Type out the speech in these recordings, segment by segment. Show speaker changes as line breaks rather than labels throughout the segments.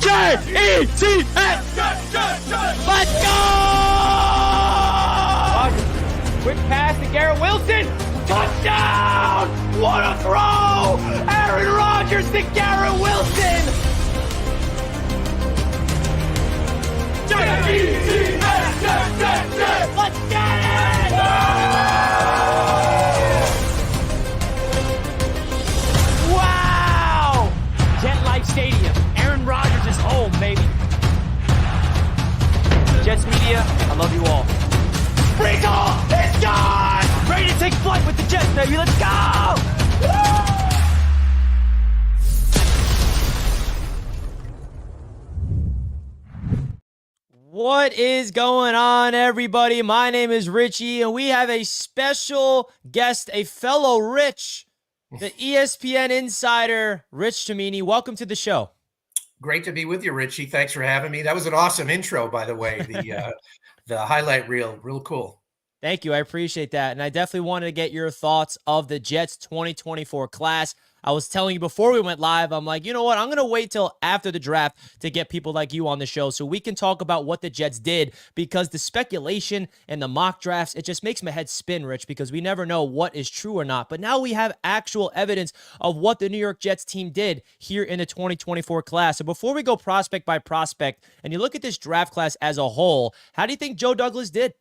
J-E-T-S! Let's go! Quick pass to Garrett Wilson. Touchdown! What a throw! Aaron Rodgers to Garrett Wilson! J-E-T-S! Let's get it! Wow! Jet Life Stadium. Aaron Rodgers is home, baby. Jets media, I love you all. Break off! It's gone! Ready to take flight with the Jets, baby. Let's go! What is going on, everybody? My name is Richie, and we have a special guest, a fellow Rich, the ESPN insider, Rich Cimini. Welcome to the show.
Great to be with you, Richie. Thanks for having me. That was an awesome intro, by the way. The highlight reel, real cool.
Thank you. I appreciate that. And I definitely wanted to get your thoughts of the Jets 2024 class. I was telling you before we went live, I'm like, you know what? I'm going to wait till after the draft to get people like you on the show so we can talk about what the Jets did, because the speculation and the mock drafts, it just makes my head spin, Rich, because we never know what is true or not. But now we have actual evidence of what the New York Jets team did here in the 2024 class. So before we go prospect by prospect and you look at this draft class as a whole, how do you think Joe Douglas did?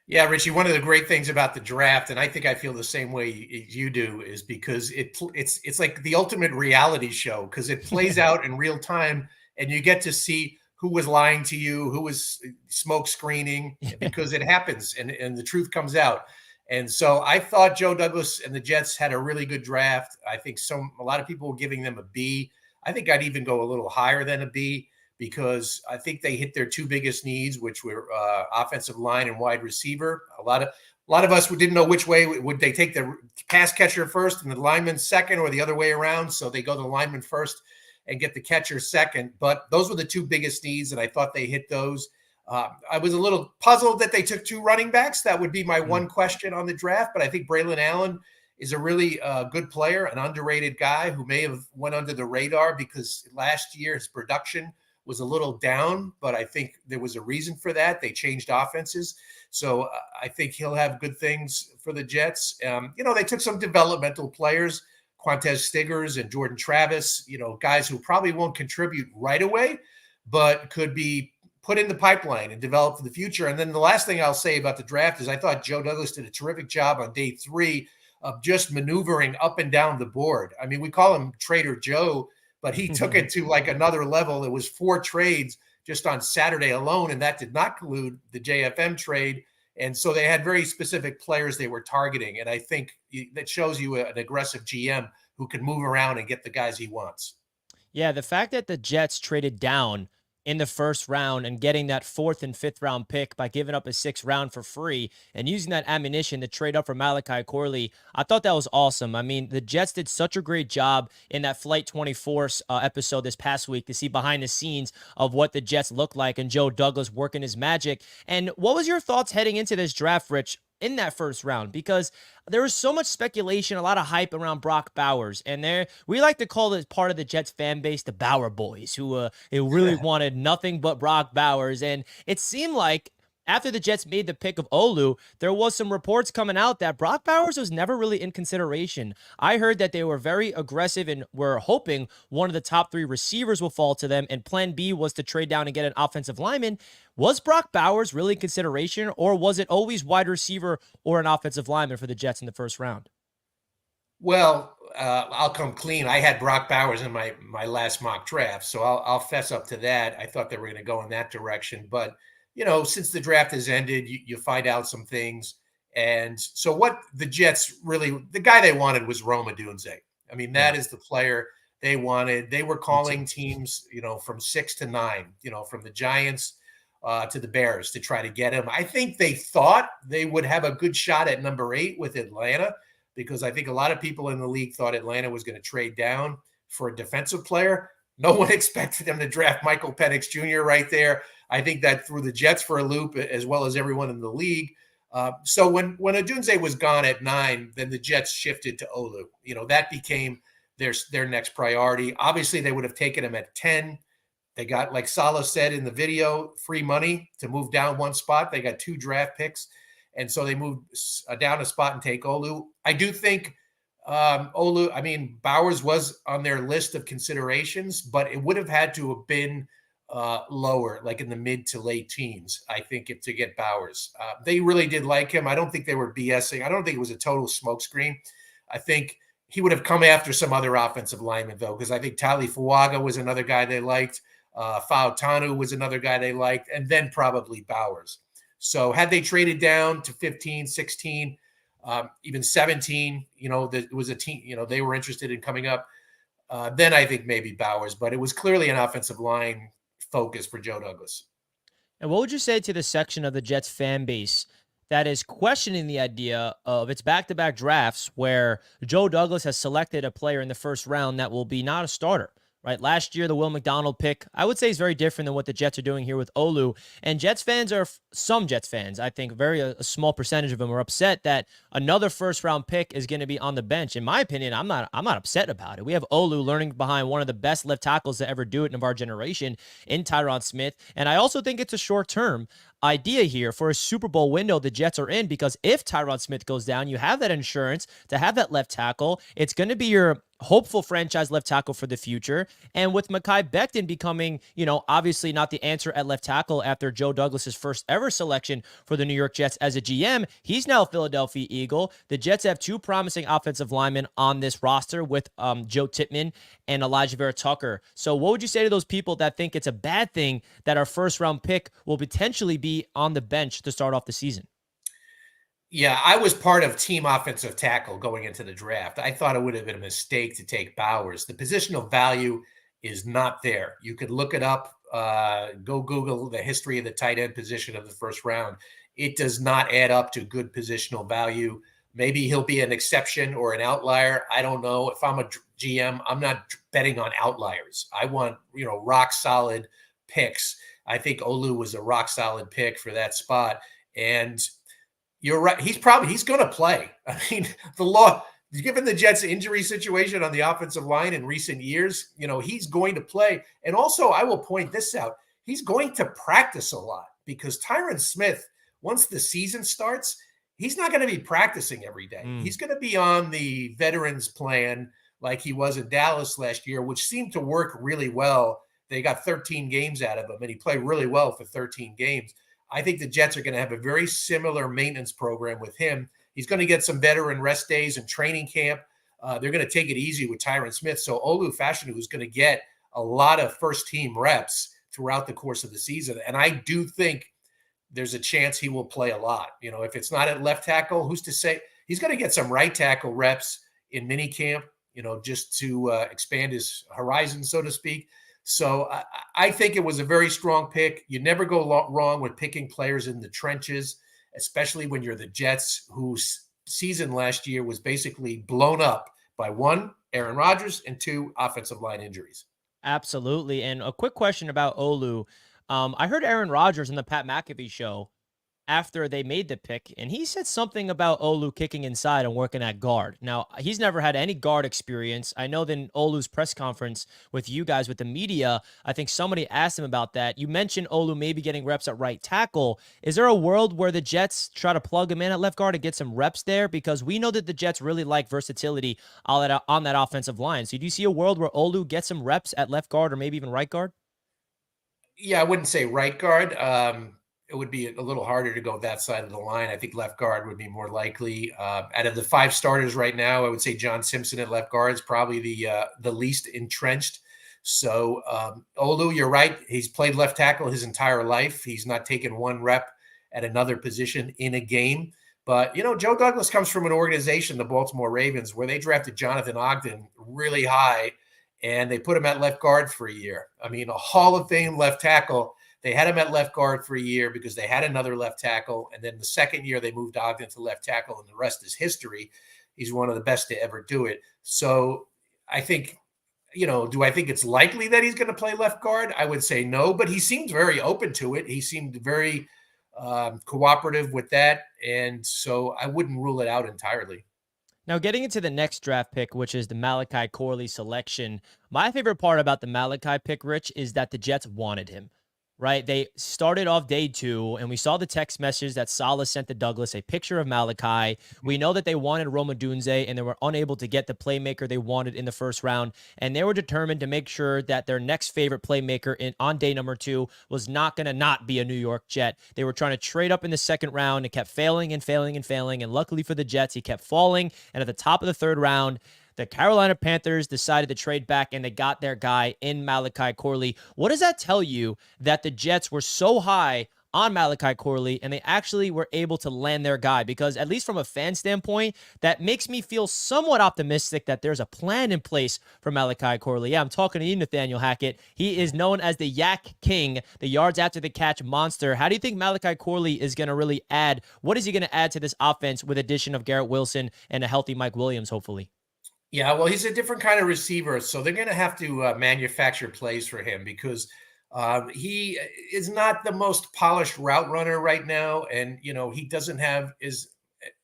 Yeah, Richie, one of the great things about the draft, and I think I feel the same way as you do, is because it's like the ultimate reality show, because it plays out in real time and you get to see who was lying to you, who was smoke screening, because it happens and the truth comes out. And so I thought Joe Douglas and the Jets had a really good draft. I think a lot of people were giving them a B. I think I'd even go a little higher than a B, because I think they hit their two biggest needs, which were offensive line and wide receiver. A lot of us didn't know which way would they take the pass catcher first and the lineman second, or the other way around. So they go the lineman first and get the catcher second. But those were the two biggest needs, and I thought they hit those. I was a little puzzled that they took two running backs. That would be my one question on the draft. But I think Braylon Allen is a really good player, an underrated guy who may have went under the radar because last year his production was a little down, but I think there was a reason for that. They changed offenses. So I think he'll have good things for the Jets. They took some developmental players, Quantez Stiggers and Jordan Travis, guys who probably won't contribute right away, but could be put in the pipeline and develop for the future. And then the last thing I'll say about the draft is I thought Joe Douglas did a terrific job on day 3 of just maneuvering up and down the board. I mean, we call him Trader Joe, but he took it to like another level. It was 4 trades just on Saturday alone, and that did not include the JFM trade. And so they had very specific players they were targeting. And I think that shows you an aggressive GM who can move around and get the guys he wants.
Yeah, the fact that the Jets traded down in the first round and getting that 4th and 5th round pick by giving up a 6th round for free and using that ammunition to trade up for Malachi Corley, I thought that was awesome. I mean, the Jets did such a great job in that Flight 24 episode this past week to see behind the scenes of what the Jets look like and Joe Douglas working his magic. And what was your thoughts heading into this draft, Rich, in that first round? Because there was so much speculation, a lot of hype around Brock Bowers, and we like to call it part of the Jets fan base the Bauer boys, who really wanted nothing but Brock Bowers. And it seemed like after the Jets made the pick of Olu, there was some reports coming out that Brock Bowers was never really in consideration. I heard that they were very aggressive and were hoping one of the top 3 receivers will fall to them, and plan B was to trade down and get an offensive lineman. Was Brock Bowers really in consideration, or was it always wide receiver or an offensive lineman for the Jets in the first round?
Well, I'll come clean. I had Brock Bowers in my last mock draft, so I'll fess up to that. I thought they were going to go in that direction, but since the draft has ended, you find out some things, And so what the Jets really, the guy they wanted was Rome Odunze. I mean, that
Yeah,
is the player they wanted. They were
me too.
calling teams, from 6 to 9, from the Giants to the Bears to try to get him. I think they thought they would have a good shot at number 8 with Atlanta, because I think a lot of people in the league thought Atlanta was going to trade down for a defensive player. No one expected them to draft Michael Penix Jr. right there. I think that threw the Jets for a loop, as well as everyone in the league. So when Odunze was gone at 9, then the Jets shifted to Olu. That became their next priority. Obviously, they would have taken him at 10. They got, like Salah said in the video, free money to move down one spot. They got 2 draft picks, and so they moved down a spot and take Olu. I do think Olu. I mean, Bowers was on their list of considerations, but it would have had to have been lower, like in the mid to late teens, I think, to get Bowers. They really did like him. I don't think they were BSing. I don't think it was a total smokescreen. I think he would have come after some other offensive linemen, though, because I think Tali Fuaga was another guy they liked. Fautanu was another guy they liked, and then probably Bowers. So had they traded down to 15, 16, even 17, that it was a team, they were interested in coming up, then I think maybe Bowers, but it was clearly an offensive line focus for Joe Douglas.
And what would you say to the section of the Jets fan base that is questioning the idea of its back-to-back drafts where Joe Douglas has selected a player in the first round that will be not a starter? Right. Last year, the Will McDonald pick, I would say, is very different than what the Jets are doing here with Olu. And Jets fans some Jets fans, I think, a small percentage of them are upset that another first round pick is going to be on the bench. In my opinion, I'm not upset about it. We have Olu learning behind one of the best left tackles to ever do it of our generation in Tyron Smith. And I also think it's a short term idea here for a Super Bowl window the Jets are in, because if Tyron Smith goes down, you have that insurance to have that left tackle. It's going to be your hopeful franchise left tackle for the future. And with Mekhi Becton becoming, obviously not the answer at left tackle after Joe Douglas's first ever selection for the New York Jets as a GM, he's now a Philadelphia Eagle. The Jets have 2 promising offensive linemen on this roster with Joe Tippmann and Elijah Vera Tucker. So what would you say to those people that think it's a bad thing that our first round pick will potentially be on the bench to start off the season?
Yeah, I was part of team offensive tackle going into the draft. I thought it would have been a mistake to take Bowers. The positional value is not there. You could look it up, go Google the history of the tight end position of the first round. It does not add up to good positional value. Maybe he'll be an exception or an outlier. I don't know. If I'm a GM, I'm not betting on outliers. I want, rock solid picks. I think Olu was a rock solid pick for that spot. And you're right. He's going to play. I mean, given the Jets' injury situation on the offensive line in recent years, he's going to play. And also, I will point this out. He's going to practice a lot, because Tyron Smith, once the season starts, he's not going to be practicing every day. He's going to be on the veterans plan like he was in Dallas last year, which seemed to work really well. They got 13 games out of him, and he played really well for 13 games. I think the Jets are going to have a very similar maintenance program with him. He's going to get some veteran rest days in training camp. They're going to take it easy with Tyron Smith. So Olu Fashanu is going to get a lot of first-team reps throughout the course of the season. And I do think there's a chance he will play a lot. If it's not at left tackle, who's to say? He's going to get some right tackle reps in mini camp, just to expand his horizon, so to speak. So I think it was a very strong pick. You never go wrong with picking players in the trenches, especially when you're the Jets, whose season last year was basically blown up by 1, Aaron Rodgers, and 2, offensive line injuries.
Absolutely. And a quick question about Olu. I heard Aaron Rodgers on the Pat McAfee show after they made the pick, and he said something about Olu kicking inside and working at guard. Now, he's never had any guard experience. I know that in Olu's press conference with you guys, with the media, I think somebody asked him about that. You mentioned Olu maybe getting reps at right tackle. Is there a world where the Jets try to plug him in at left guard to get some reps there? Because we know that the Jets really like versatility on that offensive line. So do you see a world where Olu gets some reps at left guard or maybe even right guard?
Yeah, I wouldn't say right guard. It would be a little harder to go that side of the line. I think left guard would be more likely. Out of the 5 starters right now, I would say John Simpson at left guard is probably the least entrenched. So Olu, you're right. He's played left tackle his entire life. He's not taken 1 rep at another position in a game. But, Joe Douglas comes from an organization, the Baltimore Ravens, where they drafted Jonathan Ogden really high, and they put him at left guard for a year. I mean, a Hall of Fame left tackle. They had him at left guard for a year because they had another left tackle. And then the second year, they moved Ogden to left tackle, and the rest is history. He's one of the best to ever do it. So I think, do I think it's likely that he's going to play left guard? I would say no, but he seemed very open to it. He seemed very cooperative with that. And so I wouldn't rule it out entirely.
Now, getting into the next draft pick, which is the Malachi Corley selection, my favorite part about the Malachi pick, Rich, is that the Jets wanted him, right? They started off day 2, and we saw the text message that Saleh sent to Douglas, a picture of Malachi. We know that they wanted Roma Dunze, and they were unable to get the playmaker they wanted in the first round, and they were determined to make sure that their next favorite playmaker on day number 2 was not going to not be a New York Jet. They were trying to trade up in the second round and kept failing and failing and failing, and luckily for the Jets, he kept falling, and at the top of the third round, the Carolina Panthers decided to trade back, and they got their guy in Malachi Corley. What does that tell you that the Jets were so high on Malachi Corley and they actually were able to land their guy? Because at least from a fan standpoint, that makes me feel somewhat optimistic that there's a plan in place for Malachi Corley. Yeah, I'm talking to you, Nathaniel Hackett. He is known as the Yak King, the yards after the catch monster. How do you think Malachi Corley is going to really add? What is he going to add to this offense with addition of Garrett Wilson and a healthy Mike Williams, hopefully?
Yeah, well, he's a different kind of receiver, so they're going to have to manufacture plays for him because he is not the most polished route runner right now, and he doesn't have as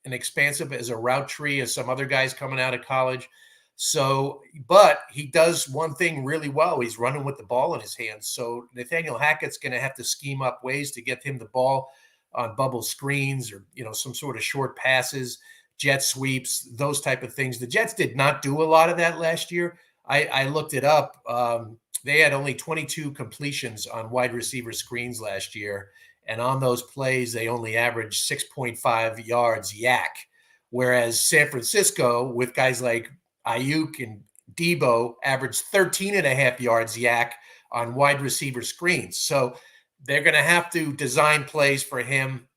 an expansive as a route tree as some other guys coming out of college. So, but he does one thing really well. He's running with the ball in his hands. So Nathaniel Hackett's going to have to scheme up ways to get him the ball on bubble screens or some sort of short passes, jet sweeps, those type of things. The Jets did not do a lot of that last year. I looked it up. They had only 22 completions on wide receiver screens last year. And on those plays, they only averaged 6.5 yards yak. Whereas San Francisco, with guys like Ayuk and Debo, averaged 13 and a half yards yak on wide receiver screens. So they're going to have to design plays for him.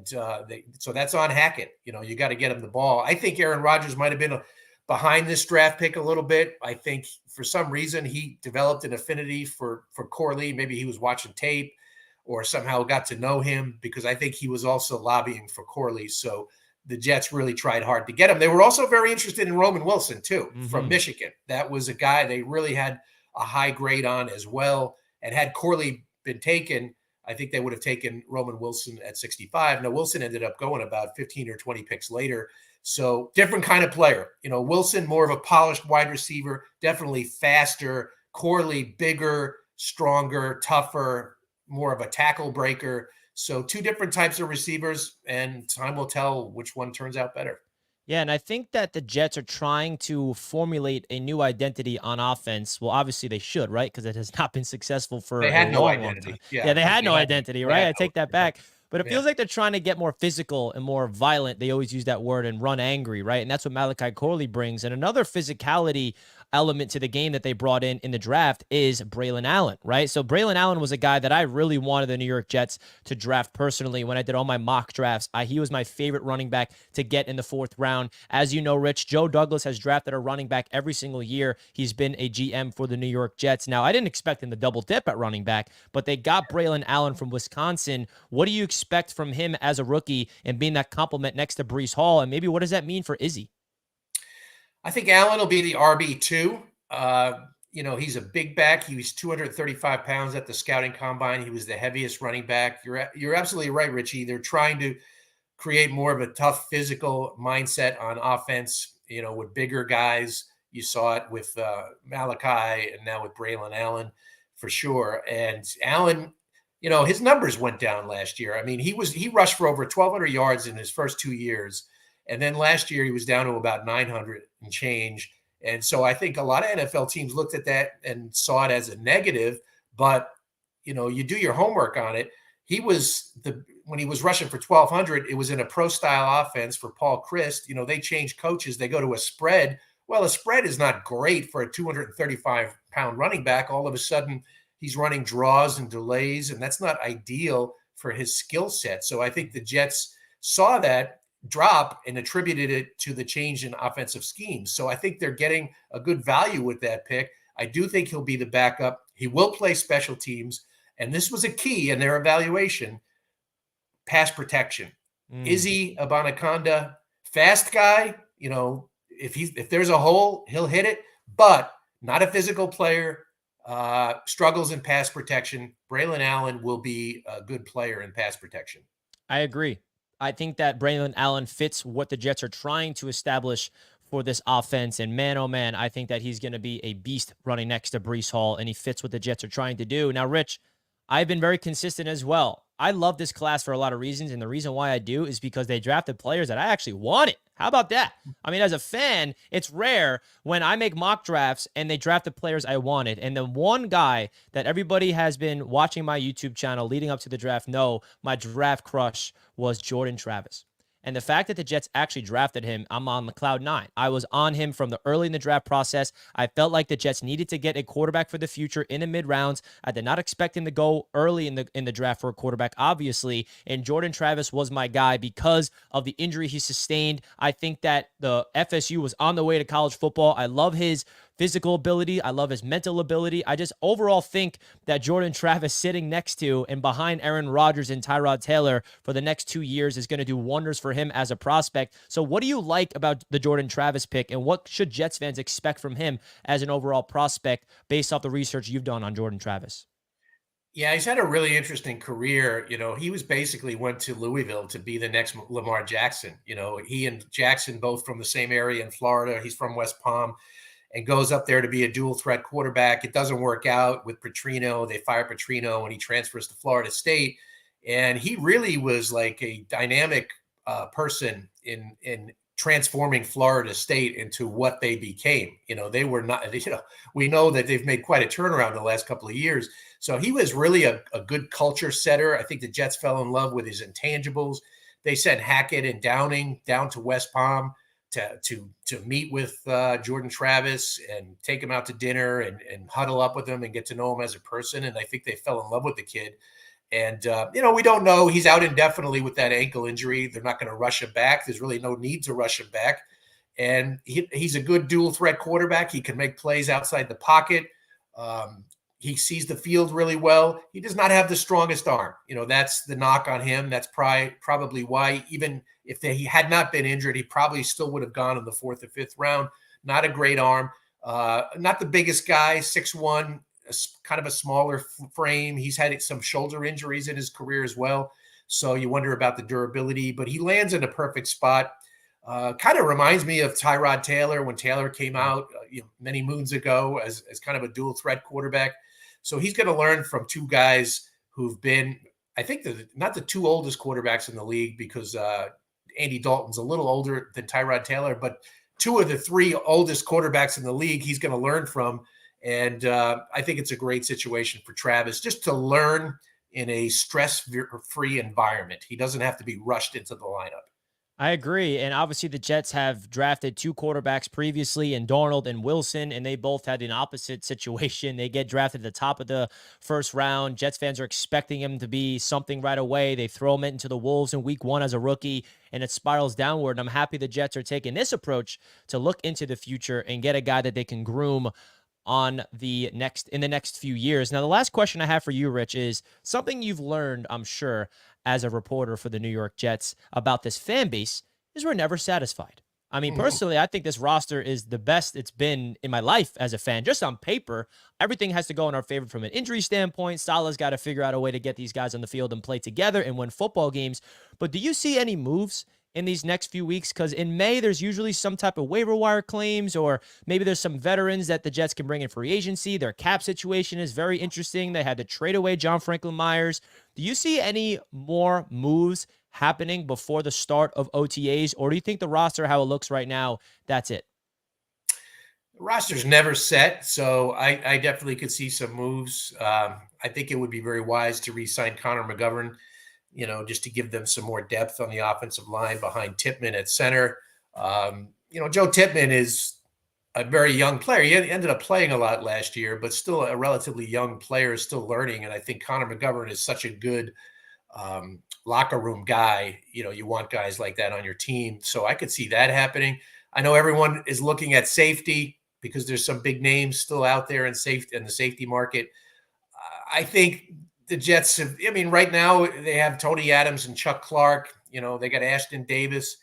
So that's on Hackett. You got to get him the ball. I think Aaron Rodgers might have been behind this draft pick a little bit. I think for some reason he developed an affinity for Corley. Maybe he was watching tape or somehow got to know him because I think he was also lobbying for Corley. So the Jets really tried hard to get him. They were also very interested in Roman Wilson too, from Michigan. That was a guy they really had a high grade on as well. And had Corley been taken, I think they would have taken Roman Wilson at 65. Now, Wilson ended up going about 15 or 20 picks later. So different kind of player. Wilson, more of a polished wide receiver, definitely faster. Corley, bigger, stronger, tougher, more of a tackle breaker. So two different types of receivers, and time will tell which one turns out better.
Yeah, and I think that the Jets are trying to formulate a new identity on offense. Well, obviously they should, right? Because it has not been successful for
They
a
had no
long, long time.
identity. Yeah,
Yeah, they had no identity, right? I take that back. But it
Yeah.
feels like they're trying to get more physical and more violent. They always use that word and run angry, right? And that's what Malachi Corley brings. And another physicality element to the game that they brought in the draft is Braylon Allen, right? So Braylon Allen was a guy that I really wanted the New York Jets to draft personally when I did all my mock drafts. He was my favorite running back to get in the 4th round. As you know, Rich, Joe Douglas has drafted a running back every single year. He's been a GM for the New York Jets. Now, I didn't expect him to double dip at running back, but they got Braylon Allen from Wisconsin. What do you expect from him as a rookie and being that compliment next to Breece Hall? And maybe what does that mean for Izzy?
I think Allen will be the RB2. He's a big back. He was 235 pounds at the scouting combine. He was the heaviest running back. You're absolutely right, Richie. They're trying to create more of a tough physical mindset on offense, with bigger guys. You saw it with Malachi and now with Braylon Allen for sure. And Allen, his numbers went down last year. I mean, he rushed for over 1,200 yards in his first 2 years. And then last year he was down to about 900 and change. And so I think a lot of NFL teams looked at that and saw it as a negative, but you do your homework on it. When he was rushing for 1,200, it was in a pro style offense for Paul Christ. They changed coaches. They go to a spread. Well, a spread is not great for a 235-pound running back. All of a sudden he's running draws and delays, and that's not ideal for his skill set. So I think the Jets saw that drop and attributed it to the change in offensive schemes. So I think they're getting a good value with that pick. I do think he'll be the backup. He will play special teams. And this was a key in their evaluation: pass protection. Izzy Abanaconda, fast guy, if there's a hole, he'll hit it, but not a physical player, struggles in pass protection. Braylon Allen will be a good player in pass protection.
I agree. I think that Braylon Allen fits what the Jets are trying to establish for this offense. And man, oh man, I think that he's going to be a beast running next to Breece Hall, and he fits what the Jets are trying to do. Now, Rich, I've been very consistent as well. I love this class for a lot of reasons, and the reason why I do is because they drafted players that I actually wanted. How about that? I mean, as a fan, it's rare when I make mock drafts and they draft the players I wanted. And the one guy that everybody has been watching my YouTube channel leading up to the draft know my draft crush was Jordan Travis. And the fact that the Jets actually drafted him, I'm on the cloud nine. I was on him from the early in the draft process. I felt like the Jets needed to get a quarterback for the future in the mid rounds. I did not expect him to go early in the draft for a quarterback, obviously. And Jordan Travis was my guy because of the injury he sustained. I think that the FSU was on the way to college football. I love his physical ability. I love his mental ability. I just overall think that Jordan Travis sitting next to and behind Aaron Rodgers and Tyrod Taylor for the next 2 years is going to do wonders for him as a prospect. So what do you like about the Jordan Travis pick, and what should Jets fans expect from him as an overall prospect based off the research you've done on Jordan Travis?
Yeah, he's had a really interesting career. He was basically went to Louisville to be the next Lamar Jackson. He and Jackson both from the same area in Florida. He's from West Palm, and goes up there to be a dual threat quarterback. It doesn't work out with Petrino. They fire Petrino and he transfers to Florida State. And he really was like a dynamic person in transforming Florida State into what they became. They were not, we know that they've made quite a turnaround the last couple of years. So he was really a good culture setter. I think the Jets fell in love with his intangibles. They sent Hackett and Downing down to West Palm to meet with Jordan Travis and take him out to dinner and huddle up with him and get to know him as a person. And I think they fell in love with the kid. And, we don't know. He's out indefinitely with that ankle injury. They're not going to rush him back. There's really no need to rush him back. And he's a good dual threat quarterback. He can make plays outside the pocket. He sees the field really well. He does not have the strongest arm. That's the knock on him. That's probably why, even if he had not been injured, he probably still would have gone in the 4th or 5th round. Not a great arm. Not the biggest guy, 6'1", kind of a smaller frame. He's had some shoulder injuries in his career as well. So you wonder about the durability, but he lands in a perfect spot. Kind of reminds me of Tyrod Taylor when Taylor came out many moons ago as kind of a dual threat quarterback. So he's going to learn from two guys who've been, I think, not the two oldest quarterbacks in the league, because Andy Dalton's a little older than Tyrod Taylor, but two of the three oldest quarterbacks in the league he's going to learn from. And I think it's a great situation for Travis just to learn in a stress-free environment. He doesn't have to be rushed into the lineup.
I agree. And obviously, the Jets have drafted two quarterbacks previously in Darnold and Wilson, and they both had an opposite situation. They get drafted at the top of the first round. Jets fans are expecting him to be something right away. They throw him into the Wolves in week 1 as a rookie, and it spirals downward. And I'm happy the Jets are taking this approach to look into the future and get a guy that they can groom in the next few years. Now, the last question I have for you, Rich, is something you've learned, I'm sure, as a reporter for the New York Jets about this fan base is we're never satisfied. I mean, personally, I think this roster is the best it's been in my life as a fan. Just on paper, everything has to go in our favor from an injury standpoint. Salah's got to figure out a way to get these guys on the field and play together and win football games. But do you see any moves in these next few weeks? Because in May, there's usually some type of waiver wire claims, or maybe there's some veterans that the Jets can bring in free agency. Their cap situation is very interesting. They had to trade away John Franklin Myers. Do you see any more moves happening before the start of OTAs, or do you think the roster, how it looks right now, that's it?
The roster's never set, so I definitely could see some moves. I think it would be very wise to re-sign Connor McGovern, just to give them some more depth on the offensive line behind Tippmann at center. Joe Tippmann is a very young player. He ended up playing a lot last year, but still a relatively young player, still learning. And I think Connor McGovern is such a good locker room guy. You want guys like that on your team. So I could see that happening. I know everyone is looking at safety because there's some big names still out there in the safety market. I think the Jets have, right now they have Tony Adams and Chuck Clark. They got Ashton Davis.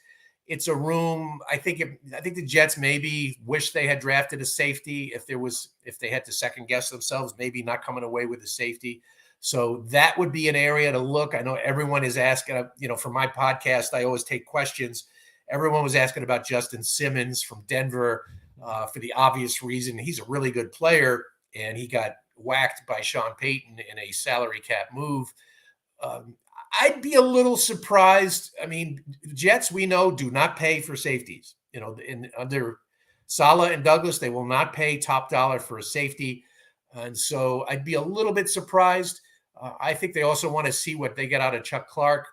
It's a room. I think the Jets maybe wish they had drafted a safety if they had to second guess themselves, maybe not coming away with a safety. So that would be an area to look. I know everyone is asking, for my podcast, I always take questions. Everyone was asking about Justin Simmons from Denver for the obvious reason. He's a really good player, and he got whacked by Sean Payton in a salary cap move. I'd be a little surprised. Jets, we know, do not pay for safeties. Under Saleh and Douglas, they will not pay top dollar for a safety. And so I'd be a little bit surprised. I think they also want to see what they get out of Chuck Clark.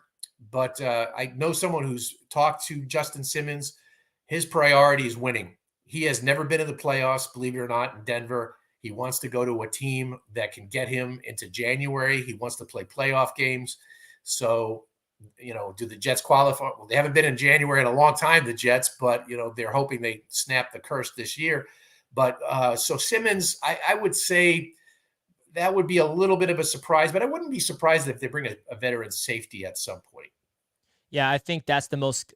But I know someone who's talked to Justin Simmons. His priority is winning. He has never been in the playoffs, believe it or not, in Denver. He wants to go to a team that can get him into January. He wants to play playoff games. So, do the Jets qualify? Well, they haven't been in January in a long time, the Jets, but, they're hoping they snap the curse this year. But so Simmons, I would say that would be a little bit of a surprise, but I wouldn't be surprised if they bring a veteran safety at some point.
Yeah, I think that's the most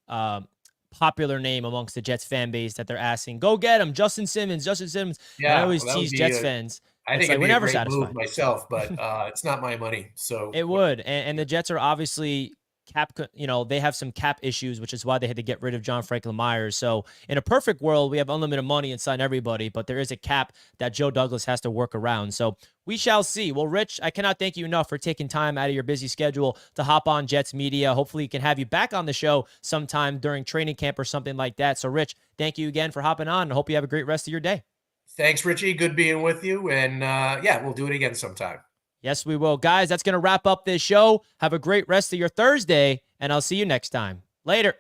popular name amongst the Jets fan base that they're asking. Go get him, Justin Simmons.
Yeah,
and I always tease Jets fans.
I think it'd
we're
be a
never
great
satisfied.
move myself, but it's not my money. So
it would, and the Jets are obviously they have some cap issues, which is why they had to get rid of John Franklin Myers. So in a perfect world, we have unlimited money and sign everybody, but there is a cap that Joe Douglas has to work around. So we shall see. Well, Rich, I cannot thank you enough for taking time out of your busy schedule to hop on Jets Media. Hopefully we can have you back on the show sometime during training camp or something like that. So Rich, thank you again for hopping on, and hope you have a great rest of your day.
Thanks, Richie. Good being with you. And we'll do it again sometime.
Yes, we will. Guys, that's going to wrap up this show. Have a great rest of your Thursday, and I'll see you next time. Later.